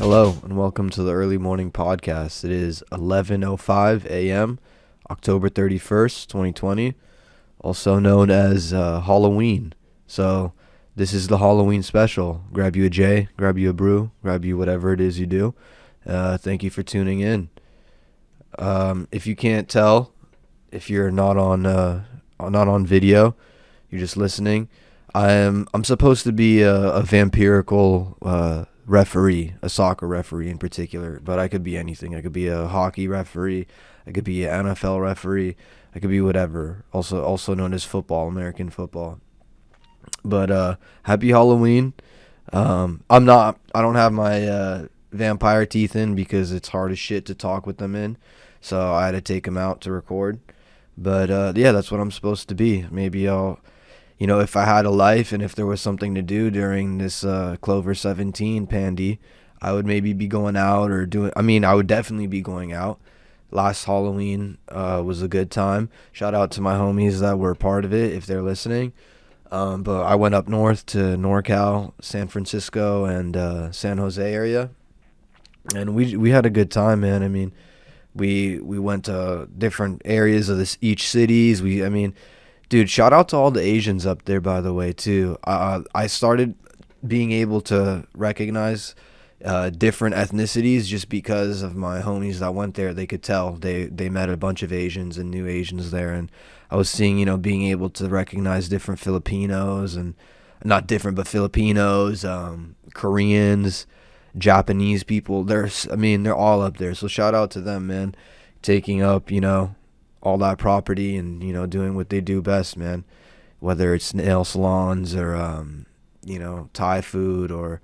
Hello and welcome to the early morning podcast. It is 11:05 a.m., October 31st, 2020, also known as Halloween. So, this is the Halloween special. Grab you a J, grab you a brew, grab you whatever it is you do. Thank you for tuning in. If you can't tell, if you're not on video, you're just listening. I'm supposed to be a vampirical referee, a soccer referee in particular, but I could be anything. I could be a hockey referee. I could be an NFL referee. I could be whatever. Also known as football, American football. But happy Halloween. I don't have my vampire teeth in because it's hard as shit to talk with them in. So I had to take them out to record. But yeah, that's what I'm supposed to be. Maybe if I had a life and if there was something to do during this Clover 17 pandy, I would maybe be going out or doing. I mean, I would definitely be going out. Last Halloween was a good time. Shout out to my homies that were part of it if they're listening. But I went up north to NorCal, San Francisco, and San Jose area, and we had a good time, man. I mean, we went to different areas of each cities. Dude, shout out to all the Asians up there, by the way, too. I started being able to recognize different ethnicities just because of my homies that went there. They could tell they met a bunch of Asians and new Asians there, and I was seeing, being able to recognize different Filipinos and not different, but Filipinos, Koreans, Japanese people. They're all up there. So shout out to them, man, taking up, all that property and, doing what they do best, man. Whether it's nail salons or, Thai food or,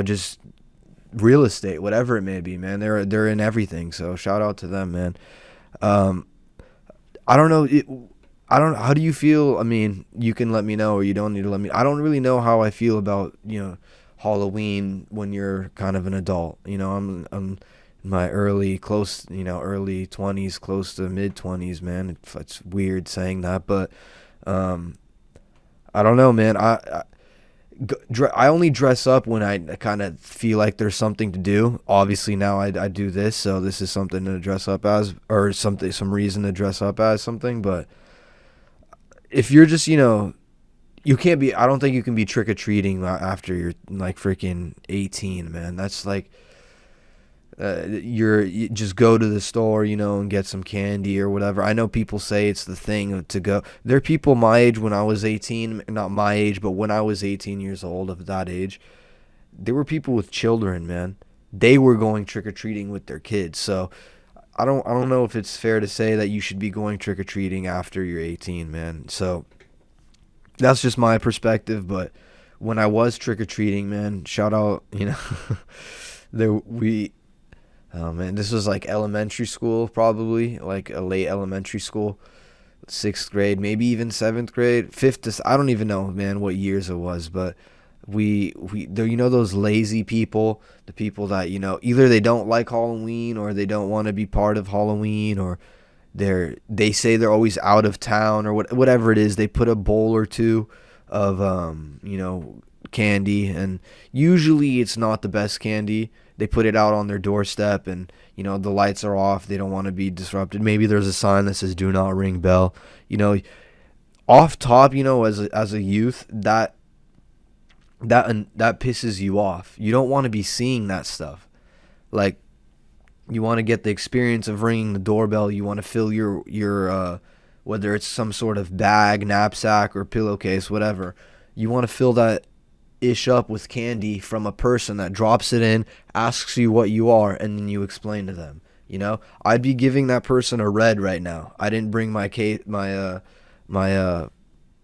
just real estate, whatever it may be, man. They're in everything. So shout out to them, man. I don't know. How do you feel? I mean, you can let me know, or you don't need to let me. I don't really know how I feel about Halloween when you're kind of an adult. I'm in my early 20s, close to mid 20s, man. It's weird saying that, but I don't know, man. I only dress up when I kind of feel like there's something to do. Obviously now I do this, so this is something to dress up as, or some reason to dress up as something. But if you're just, you can't be, I don't think you can be trick-or-treating after you're like freaking 18, man. That's like, you just go to the store, and get some candy or whatever. I know people say it's the thing to go. There are people my age when I was 18, not my age, but when I was 18 years old, of that age, there were people with children, man. They were going trick-or-treating with their kids. So I don't know if it's fair to say that you should be going trick-or-treating after you're 18, man. So that's just my perspective. But when I was trick-or-treating, man, shout out, oh man, this was like elementary school, probably like a late elementary school, 6th grade, maybe even 7th grade, I don't even know, man, what years it was, but we there, those lazy people, the people that, either they don't like Halloween or they don't want to be part of Halloween, or they say they're always out of town, or whatever it is. They put a bowl or two of candy, and usually it's not the best candy. They put it out on their doorstep, and the lights are off. They don't want to be disrupted. Maybe there's a sign that says "Do not ring bell." Off top, as a youth, that pisses you off. You don't want to be seeing that stuff. Like, you want to get the experience of ringing the doorbell. You want to fill your whether it's some sort of bag, knapsack, or pillowcase, whatever. You want to fill that ish up with candy from a person that drops it in, asks you what you are, and then you explain to them. I'd be giving that person a red right now. I didn't bring my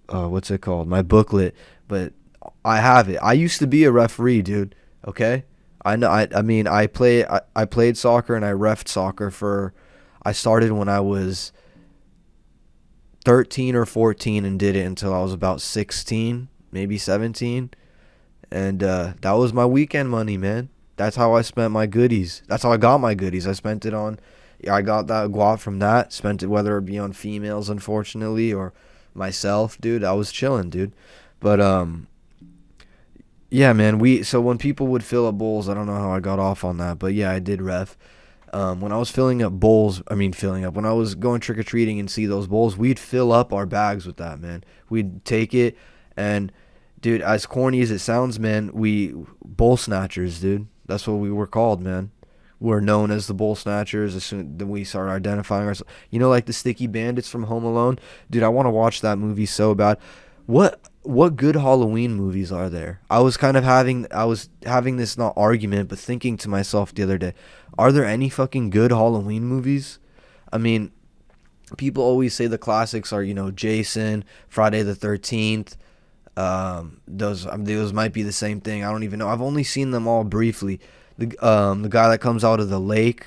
what's it called, my booklet, but I have it. I used to be a referee, dude. Okay, I know. I played soccer and I reffed soccer I started when I was 13 or 14 and did it until I was about 16, maybe 17. And that was my weekend money, man. That's how I spent my goodies. That's how I got my goodies. I spent it on, I got that guap from that. Spent it, whether it be on females, unfortunately, or myself, dude. I was chilling, dude. But Yeah, man. So when people would fill up bowls, I don't know how I got off on that, but yeah, I did ref. When I was filling up bowls, I mean filling up. When I was going trick or treating and see those bowls, we'd fill up our bags with that, man. We'd take it, and dude, as corny as it sounds, man, we bowl snatchers, dude. That's what we were called, man. We're known as the bowl snatchers as soon as we started identifying ourselves. You know, like the Sticky Bandits from Home Alone, dude. I want to watch that movie so bad. What good Halloween movies are there? I was having this not argument, but thinking to myself the other day, are there any fucking good Halloween movies? I mean, people always say the classics are, Jason, Friday the 13th. Those might be the same thing. I don't even know. I've only seen them all briefly. The guy that comes out of the lake.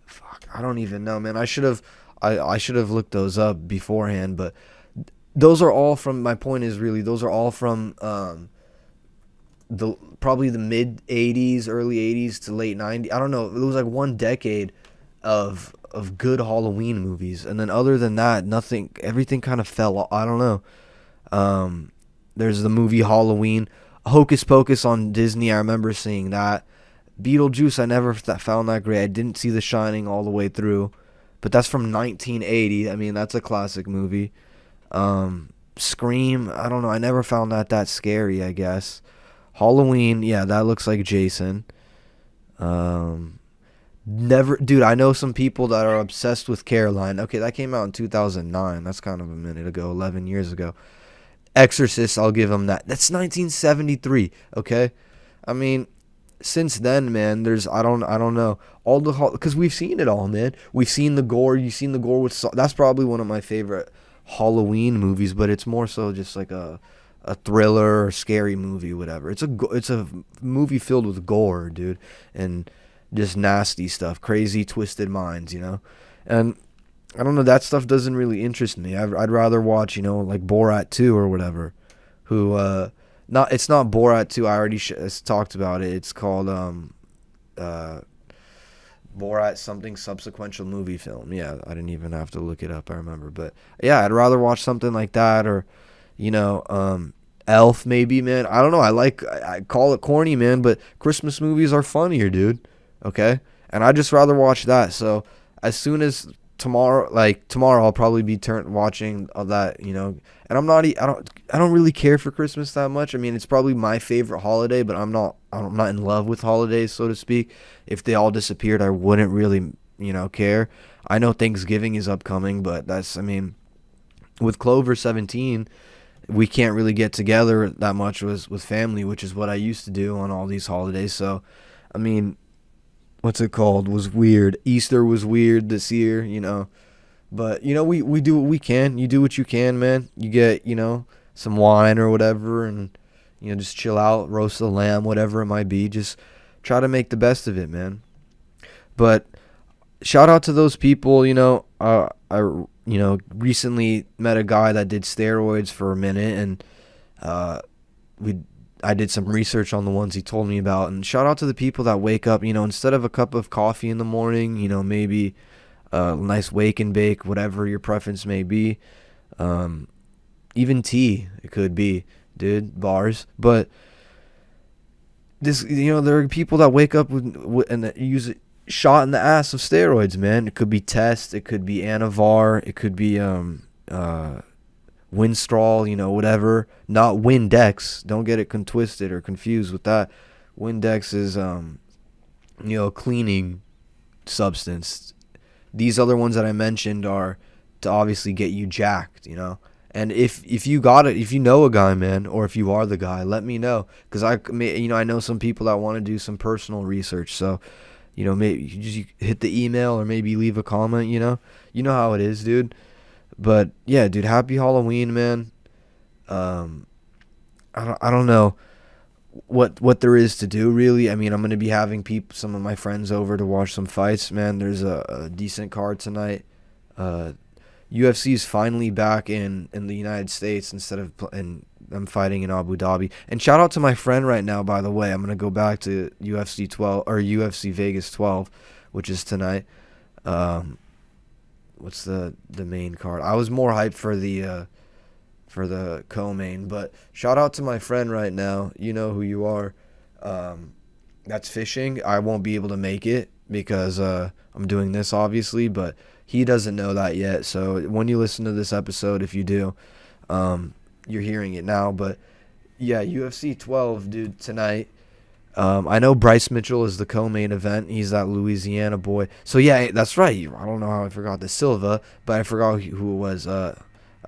Fuck, I don't even know, man. I should have looked those up beforehand, but those are all from. My point is really those are all from the probably the mid '80s, early '80s to late '90s. I don't know. It was like one decade of good Halloween movies, and then other than that, nothing. Everything kind of fell. I don't know. There's the movie Halloween, Hocus Pocus on Disney. I remember seeing that. Beetlejuice, I never found that great. I didn't see The Shining all the way through, but that's from 1980. I mean, that's a classic movie. Scream, I don't know. I never found that scary, I guess. Halloween, yeah, that looks like Jason. Um, Never, dude. I know some people that are obsessed with Caroline. Okay, that came out in 2009. That's kind of a minute ago, 11 years ago. Exorcist, I'll give them that. That's 1973. Okay, I mean, since then, man, I don't know all the because we've seen it all, man. We've seen the gore. You've seen the gore with that's probably one of my favorite Halloween movies, but it's more so just like a thriller or scary movie, whatever. It's a movie filled with gore, dude, and just nasty stuff, crazy twisted minds, and I don't know, that stuff doesn't really interest me. I'd rather watch, like Borat 2 or whatever. Who not it's not Borat 2. I already talked about it. It's called uh Borat something subsequential movie film. Yeah, I didn't even have to look it up. I remember, but yeah, I'd rather watch something like that or you know Elf maybe, man. I don't know. I call it corny, man, but Christmas movies are funnier, dude. Okay, and I just rather watch that. So as soon as tomorrow I'll probably be watching all that, and I don't really care for Christmas that much. I mean, it's probably my favorite holiday, but I'm not in love with holidays, so to speak. If they all disappeared, I wouldn't really, care. I know Thanksgiving is upcoming, but I mean, with Clover 17, we can't really get together that much with family, which is what I used to do on all these holidays. So, I mean, what's it called, was weird. Easter was weird this year, But, we do what we can. You do what you can, man. You get, some wine or whatever and, just chill out, roast a lamb, whatever it might be. Just try to make the best of it, man. But shout out to those people, recently met a guy that did steroids for a minute, and we I did some research on the ones he told me about. And shout out to the people that wake up, instead of a cup of coffee in the morning, maybe a nice wake and bake, whatever your preference may be. Even tea, it could be, dude, bars. But this, there are people that wake up and that use it shot in the ass of steroids, man. It could be Test, it could be Anavar, it could be Winstrol, whatever. Not Windex. Don't get it twisted or confused with that. Windex is cleaning substance. These other ones that I mentioned are to obviously get you jacked, And if you got it, if you know a guy, man, or if you are the guy, let me know, because I know some people that want to do some personal research. So, maybe you just hit the email or maybe leave a comment. You know how it is, dude. But yeah, dude, happy Halloween, man. I don't know what there is to do, really. I mean, I'm gonna be having some of my friends over to watch some fights, man. There's a decent card tonight. UFC is finally back in the United States instead of and I'm fighting in Abu Dhabi. And shout out to my friend right now, by the way. I'm gonna go back to UFC 12 or UFC Vegas 12, which is tonight. What's the main card? I was more hyped for the for the co-main. But shout out to my friend right now. You know who you are. That's fishing. I won't be able to make it because I'm doing this, obviously, but he doesn't know that yet. So when you listen to this episode, if you do, you're hearing it now. But yeah, UFC 12, dude, tonight. I know Bryce Mitchell is the co-main event. He's that Louisiana boy. So yeah, that's right. I don't know how I forgot the Silva, but I forgot who it was.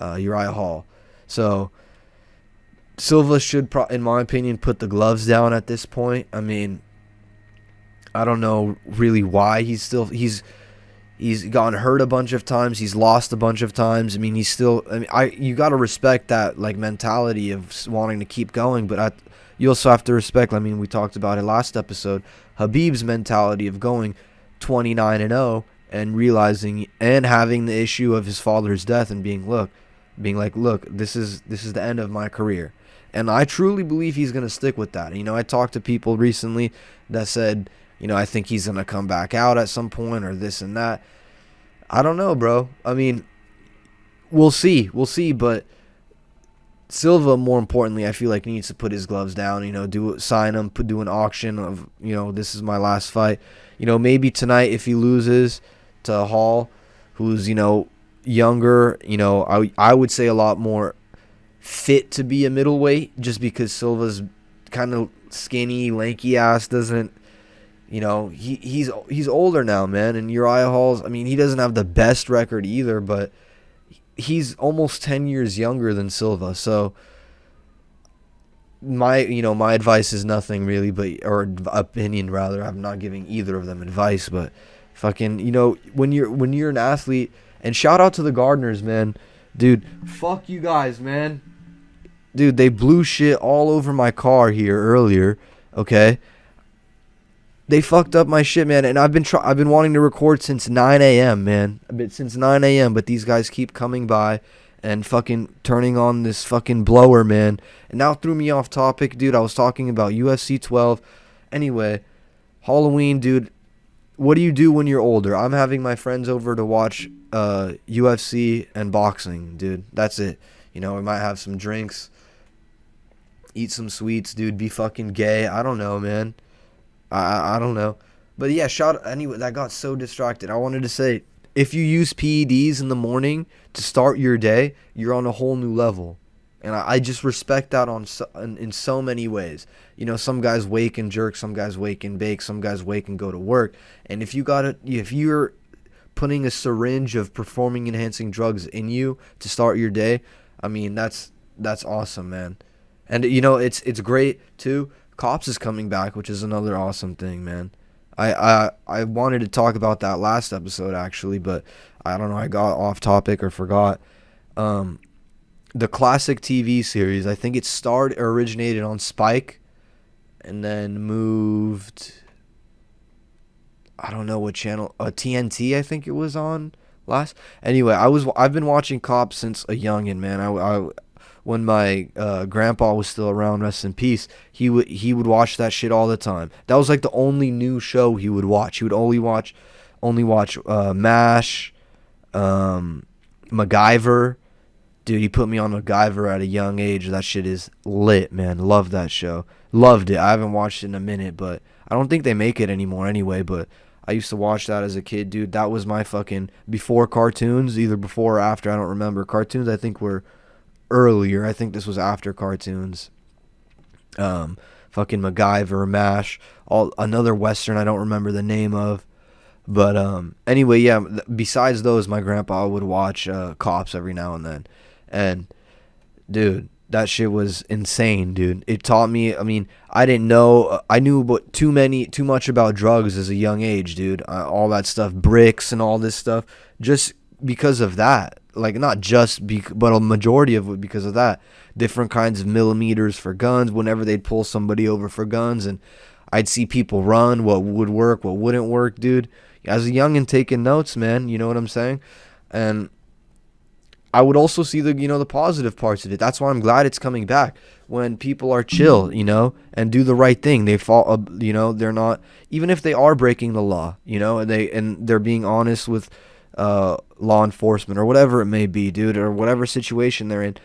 Uriah Hall. So Silva should, in my opinion, put the gloves down at this point. I mean, I don't know really why he's gotten hurt a bunch of times. He's lost a bunch of times. I mean, you got to respect that like mentality of wanting to keep going, but you also have to respect, I mean, we talked about it last episode, Khabib's mentality of going 29-0 and realizing and having the issue of his father's death and being like, look, this is the end of my career. And I truly believe he's going to stick with that. You know, I talked to people recently that said, you know, I think he's going to come back out at some point or this and that. I don't know, bro. I mean, we'll see, but Silva, more importantly, I feel like needs to put his gloves down, you know, sign him, do an auction of, you know, this is my last fight. You know, maybe tonight if he loses to Hall, who's, you know, younger, you know, I would say a lot more fit to be a middleweight just because Silva's kind of skinny, lanky ass, doesn't, you know, he's older now, man, and Uriah Hall's, I mean, he doesn't have the best record either, but he's almost 10 years younger than Silva. So my advice is nothing really, or opinion rather. I'm not giving either of them advice, but fucking, you know, when you're an athlete, and shout out to the Gardeners, man. Dude, fuck you guys, man. Dude, they blew shit all over my car here earlier, okay? They fucked up my shit, man, and I've been wanting to record since 9 a.m., man. Since 9 a.m., but these guys keep coming by and fucking turning on this fucking blower, man. And now threw me off topic, dude. I was talking about UFC 12. Anyway, Halloween, dude. What do you do when you're older? I'm having my friends over to watch UFC and boxing, dude. That's it. You know, we might have some drinks, eat some sweets, dude. Be fucking gay. I don't know, man. I don't know. But yeah, anyway, that got so distracted. I wanted to say, if you use PEDs in the morning to start your day, you're on a whole new level. And I just respect that in so many ways. You know, some guys wake and jerk, some guys wake and bake, some guys wake and go to work. And if you're putting a syringe of performing enhancing drugs in you to start your day, I mean, that's awesome, man. And you know, it's great too. Cops is coming back, which is another awesome thing, man. I wanted to talk about that last episode, actually, but I don't know, I got off topic or forgot. The classic TV series, I think it originated on Spike and then moved, I don't know what channel, TNT I think it was on last. Anyway, I've been watching Cops since a youngin', man. When my grandpa was still around, rest in peace, he would watch that shit all the time. That was like the only new show he would watch. He would only watch MASH, MacGyver. Dude, he put me on MacGyver at a young age. That shit is lit, man. Loved that show. Loved it. I haven't watched it in a minute, but I don't think they make it anymore anyway, but I used to watch that as a kid, dude. That was my fucking, before cartoons, either before or after, I don't remember. Cartoons, I think, were earlier. I think this was after cartoons. Fucking MacGyver, MASH, another Western I don't remember the name of. But anyway, yeah, besides those, my grandpa would watch Cops every now and then. And dude, that shit was insane, dude. It taught me, I mean, I didn't know, I knew too much about drugs as a young age, dude. All that stuff, bricks and all this stuff, just because of that. Like, not just, but a majority of it because of that. Different kinds of millimeters for guns, whenever they'd pull somebody over for guns, and I'd see people run, what would work, what wouldn't work, dude. As a youngin' taking notes, man, you know what I'm saying? And I would also see the positive parts of it. That's why I'm glad it's coming back. When people are chill, and do the right thing, they fall, they're not, even if they are breaking the law, and they're being honest with law enforcement or whatever it may be, dude, or whatever situation they're in.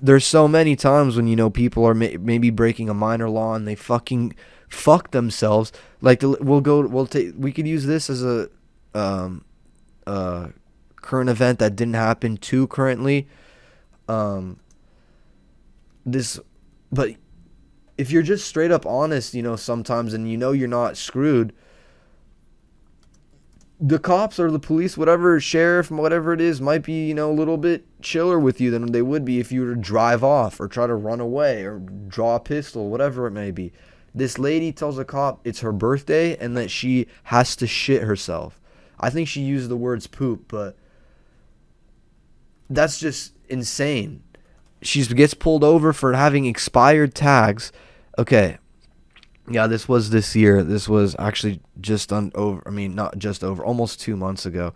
there's so many times when, people are maybe breaking a minor law and they fucking fuck themselves. Like, we could use this as um, a current event that didn't happen too currently. Um, this, but if you're just straight up honest, sometimes, and you're not screwed, the cops or the police, whatever, sheriff, whatever it is, might be, a little bit chiller with you than they would be if you were to drive off or try to run away or draw a pistol, whatever it may be. This lady tells a cop it's her birthday and that she has to shit herself. I think she used the words poop, but that's just insane. She gets pulled over for having expired tags. Okay. Yeah, this was this year. This was actually not just over, almost 2 months ago.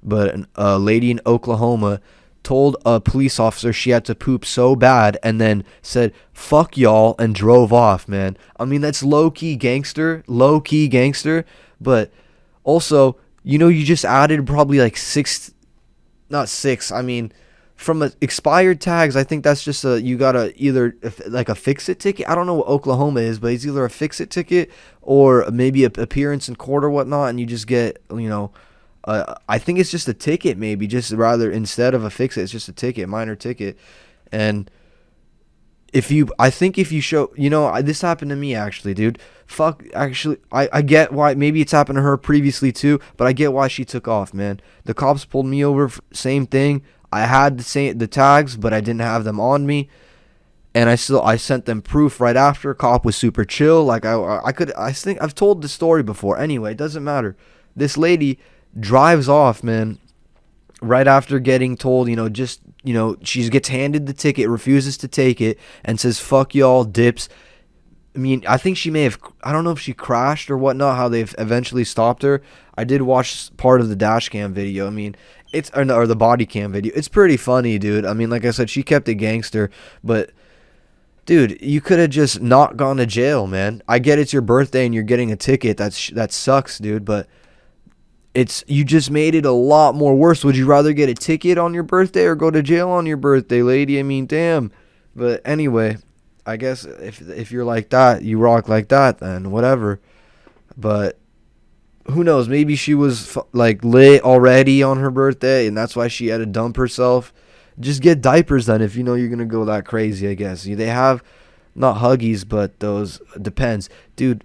But a lady in Oklahoma told a police officer she had to poop so bad and then said, fuck y'all, and drove off, man. I mean, that's low-key gangster. But also, you just added probably like not six, from expired tags. I think that's just you gotta either like a fix-it ticket. I don't know what Oklahoma is, but it's either a fix-it ticket or maybe a appearance in court or whatnot, and you just get, I think it's just a ticket, maybe, just rather instead of a fix-it, it's just a ticket, minor ticket. And if you show, this happened to me actually, dude. I get why, maybe it's happened to her previously too, but I get why she took off, man. The cops pulled me over, same thing. I had the tags, but I didn't have them on me, and I sent them proof right after. Cop was super chill. Like I think I've told the story before. Anyway, it doesn't matter. This lady drives off, man, right after getting told, she gets handed the ticket, refuses to take it, and says, fuck y'all, dips. I think she may have, I don't know if she crashed or whatnot, how they've eventually stopped her. I did watch part of the dash cam video. Or the body cam video. It's pretty funny, dude. Like I said, she kept it gangster, but dude, you could have just not gone to jail, man. I get it's your birthday and you're getting a ticket. That sucks, dude, but you just made it a lot more worse. Would you rather get a ticket on your birthday or go to jail on your birthday, lady? Damn. But anyway, I guess if you're like that, you rock like that, then whatever. But who knows? Maybe she was lit already on her birthday, and that's why she had to dump herself. Just get diapers then if you're gonna go that crazy. I guess they have not Huggies, but those depends, dude.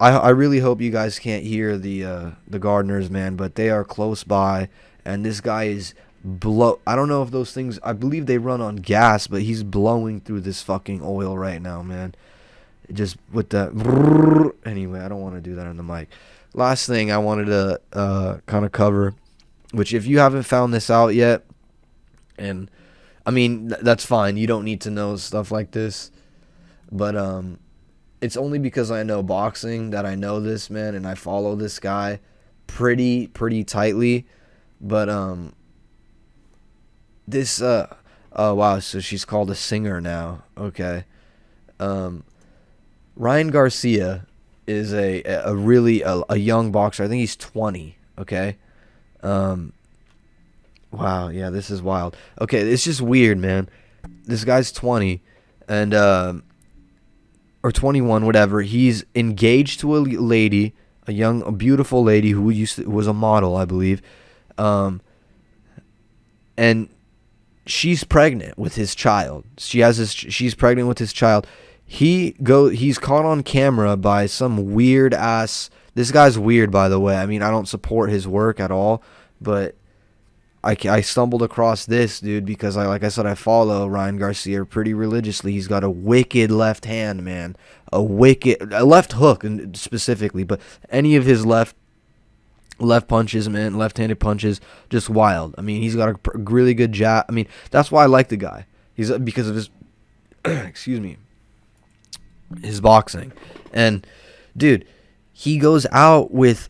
I really hope you guys can't hear the gardeners, man, but they are close by, and this guy is I don't know if those things. I believe they run on gas, but he's blowing through this fucking oil right now, man. Just with the anyway, I don't want to do that on the mic. Last thing I wanted to kind of cover, which if you haven't found this out yet, and that's fine, you don't need to know stuff like this, but it's only because I know boxing that I know this, man, and I follow this guy pretty tightly. But this oh wow, so she's called a singer now. Okay. Ryan Garcia is a really young boxer. I think he's 20. Okay. Wow. Yeah, this is wild. Okay, it's just weird, man. This guy's 20, and or 21, whatever. He's engaged to a lady, a beautiful lady who was a model, I believe, and she's pregnant with his child. She's pregnant with his child. He's caught on camera by some weird ass. This guy's weird, by the way. I don't support his work at all, but I stumbled across this, dude, because like I said, I follow Ryan Garcia pretty religiously. He's got a wicked left hand, man. A left hook, specifically, but any of his left punches, man, left-handed punches, just wild. He's got a really good jab. That's why I like the guy. He's because of his excuse me, his boxing. And dude, he goes out with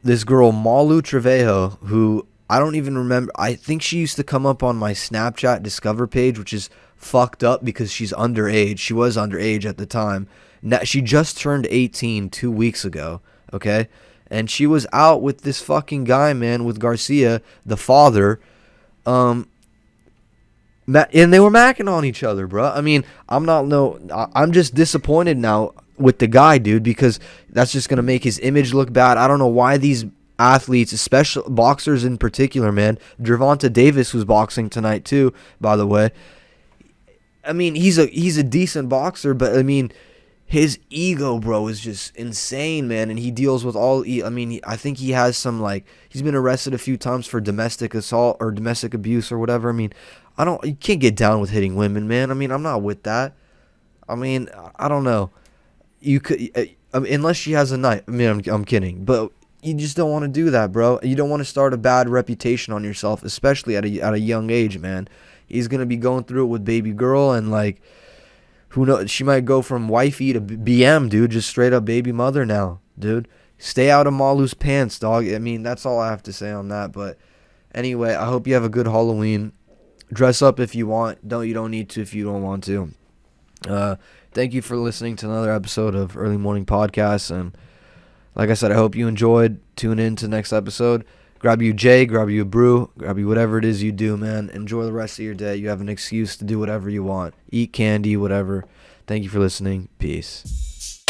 this girl Malu Trevejo, who I don't even remember. I think she used to come up on my Snapchat Discover page, which is fucked up because she's underage. She was underage at the time. Now, she just turned 18 2 weeks ago, okay? And she was out with this fucking guy, man, with Garcia, the father. And they were macking on each other, bro. I mean, I'm just disappointed now with the guy, dude, because that's just gonna make his image look bad. I don't know why these athletes, especially boxers in particular, man. Gervonta Davis was boxing tonight too, by the way. I mean, he's a decent boxer, but I mean, his ego, bro, is just insane, man. And he deals with I mean, I think he has some, like, he's been arrested a few times for domestic assault or domestic abuse or whatever. I mean, you can't get down with hitting women, man. I mean, I'm not with that. I mean, I don't know. You could, I mean, unless she has a knife. I mean, I'm kidding, but you just don't want to do that, bro. You don't want to start a bad reputation on yourself, especially at a young age, man. He's gonna be going through it with baby girl, and like, who knows? She might go from wifey to BM, dude. Just straight up baby mother now, dude. Stay out of Malu's pants, dog. I mean, that's all I have to say on that. But anyway, I hope you have a good Halloween. Dress up if you want. You don't need to if you don't want to. Thank you for listening to another episode of Early Morning Podcast. And like I said, I hope you enjoyed. Tune in to the next episode. Grab you a J, grab you a brew, grab you whatever it is you do, man. Enjoy the rest of your day. You have an excuse to do whatever you want. Eat candy, whatever. Thank you for listening. Peace.